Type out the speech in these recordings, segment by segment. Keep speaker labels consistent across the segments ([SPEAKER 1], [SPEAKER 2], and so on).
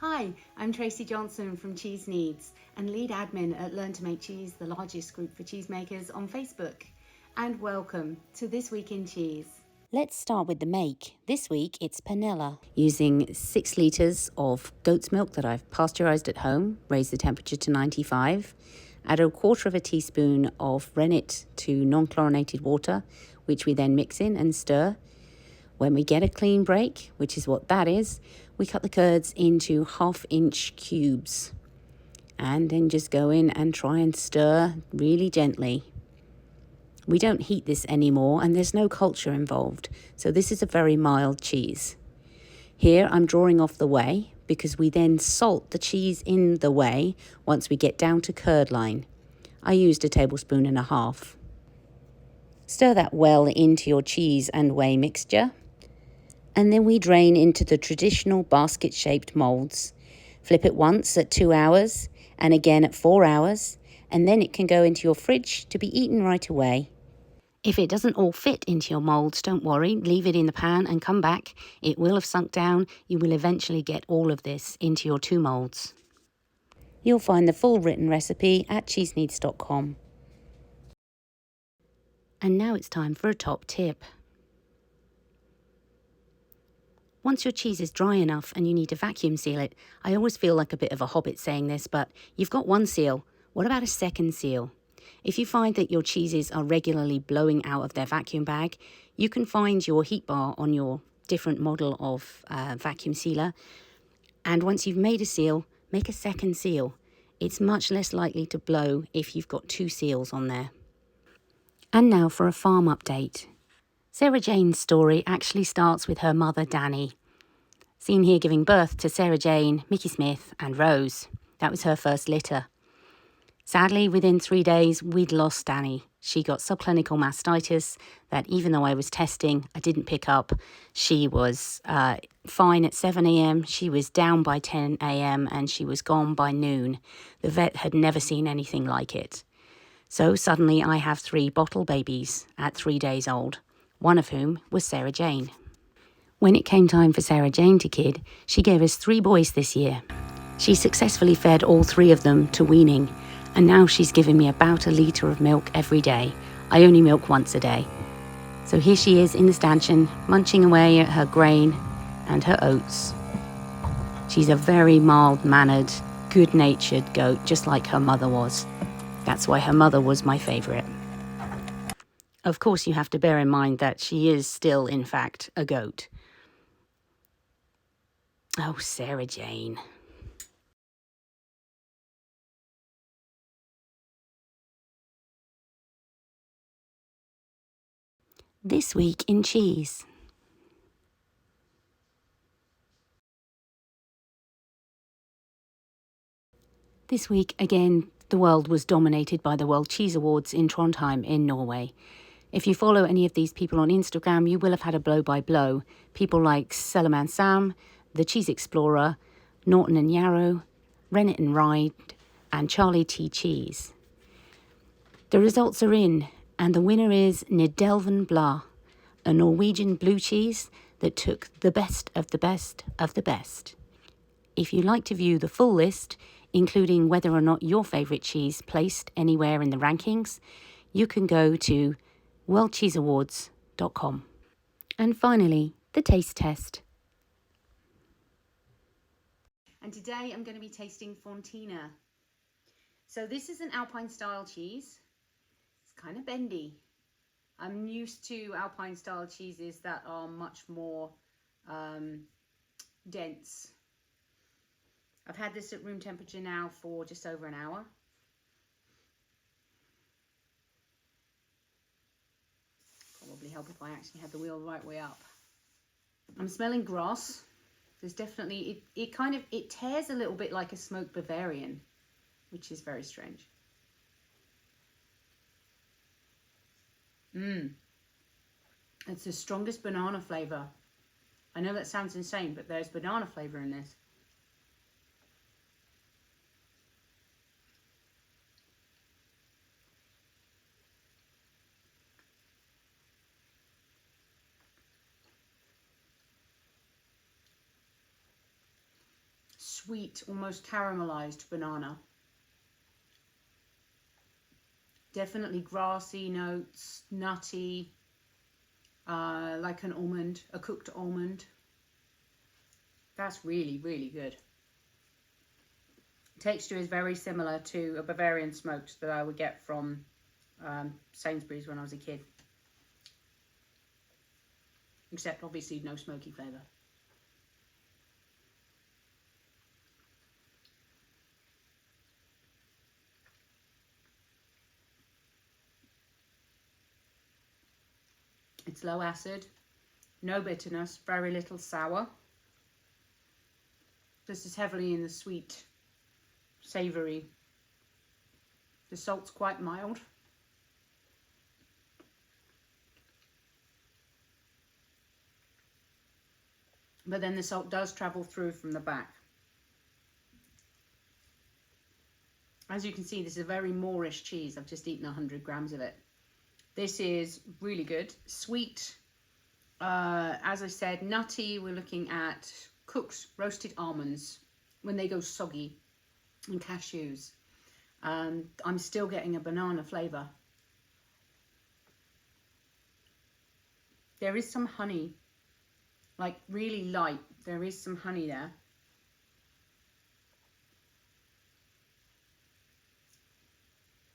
[SPEAKER 1] Hi, I'm Tracy Johnson from Cheese Needs and lead admin at Learn to Make Cheese, the largest group for cheesemakers on Facebook. And welcome to This Week in Cheese.
[SPEAKER 2] Let's start with the make. This week it's panela. Using 6 litres of goat's milk that I've pasteurised at home, raised the temperature to 95, add a quarter of a teaspoon of rennet to non-chlorinated water, which we then mix in and stir. When we get a clean break, which is what that is, we cut the curds into 1/2-inch cubes and then just go in and try and stir really gently. We don't heat this anymore and there's no culture involved, so this is a very mild cheese. Here I'm drawing off the whey because we then salt the cheese in the whey once we get down to curd line. I used 1.5 tablespoons. Stir that well into your cheese and whey mixture, and then we drain into the traditional basket-shaped moulds. Flip it once at 2 hours and again at 4 hours, and then it can go into your fridge to be eaten right away. If it doesn't all fit into your moulds, don't worry, leave it in the pan and come back. It will have sunk down. You will eventually get all of this into your 2 moulds. You'll find the full written recipe at cheeseneeds.com. And now it's time for a top tip. Once your cheese is dry enough and you need to vacuum seal it, I always feel like a bit of a hobbit saying this, but you've got one seal. What about a second seal? If you find that your cheeses are regularly blowing out of their vacuum bag, you can find your heat bar on your different model of vacuum sealer. And once you've made a seal, make a second seal. It's much less likely to blow if you've got 2 seals on there. And now for a farm update. Sarah Jane's story actually starts with her mother, Danny. Seen here giving birth to Sarah Jane, Mickey Smith and Rose. That was her first litter. Sadly, within 3 days, we'd lost Danny. She got subclinical mastitis that even though I was testing, I didn't pick up. She was fine at 7 a.m, she was down by 10 a.m, and she was gone by noon. The vet had never seen anything like it. So suddenly I have 3 bottle babies at 3 days old, one of whom was Sarah Jane. When it came time for Sarah Jane to kid, she gave us 3 boys this year. She successfully fed all 3 of them to weaning, and now she's giving me about 1 litre of milk every day. I only milk once a day. So here she is in the stanchion, munching away at her grain and her oats. She's a very mild-mannered, good-natured goat, just like her mother was. That's why her mother was my favourite. Of course, you have to bear in mind that she is still, in fact, a goat. Oh, Sarah Jane. This week in cheese. This week, again, the world was dominated by the World Cheese Awards in Trondheim in Norway. If you follow any of these people on Instagram, you will have had a blow-by-blow. People like Sellerman Sam, The Cheese Explorer, Norton and Yarrow, Rennet and Ride, and Charlie T. Cheese. The results are in, and the winner is Nidelven Blad, a Norwegian blue cheese that took the best of the best of the best. If you'd like to view the full list, including whether or not your favourite cheese placed anywhere in the rankings, you can go to worldcheeseawards.com. And finally, the taste test.
[SPEAKER 1] And today I'm going to be tasting Fontina. So this is an Alpine style cheese. It's kind of bendy. I'm used to Alpine style cheeses that are much more dense. I've had this at room temperature now for just over an hour. Probably help if I actually had the wheel the right way up. I'm smelling grass. There's definitely, it tears a little bit like a smoked Bavarian, which is very strange. It's the strongest banana flavour. I know that sounds insane, but there's banana flavour in this. sweet, almost caramelized banana. Definitely grassy notes, nutty, like an almond, a cooked almond. That's really, really good. Texture is very similar to a Bavarian smoked that I would get from Sainsbury's when I was a kid. Except obviously no smoky flavour. It's low acid, no bitterness, very little sour. This is heavily in the sweet, savoury. The salt's quite mild. But then the salt does travel through from the back. As you can see, this is a very Moorish cheese. I've just eaten 100 grams of it. This is really good. Sweet, as I said, nutty. We're looking at cooked roasted almonds when they go soggy, and cashews. I'm still getting a banana flavour. There is some honey, like really light. There is some honey there.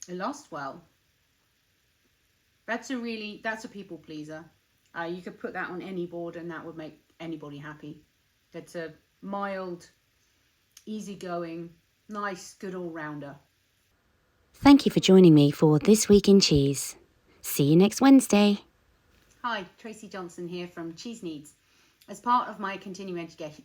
[SPEAKER 1] It lasts well. That's a people pleaser. You could put that on any board and that would make anybody happy. That's a mild, easygoing, nice, good all-rounder.
[SPEAKER 2] Thank you for joining me for This Week in Cheese. See you next Wednesday.
[SPEAKER 1] Hi, Tracy Johnson here from Cheese Needs. As part of my continuing education,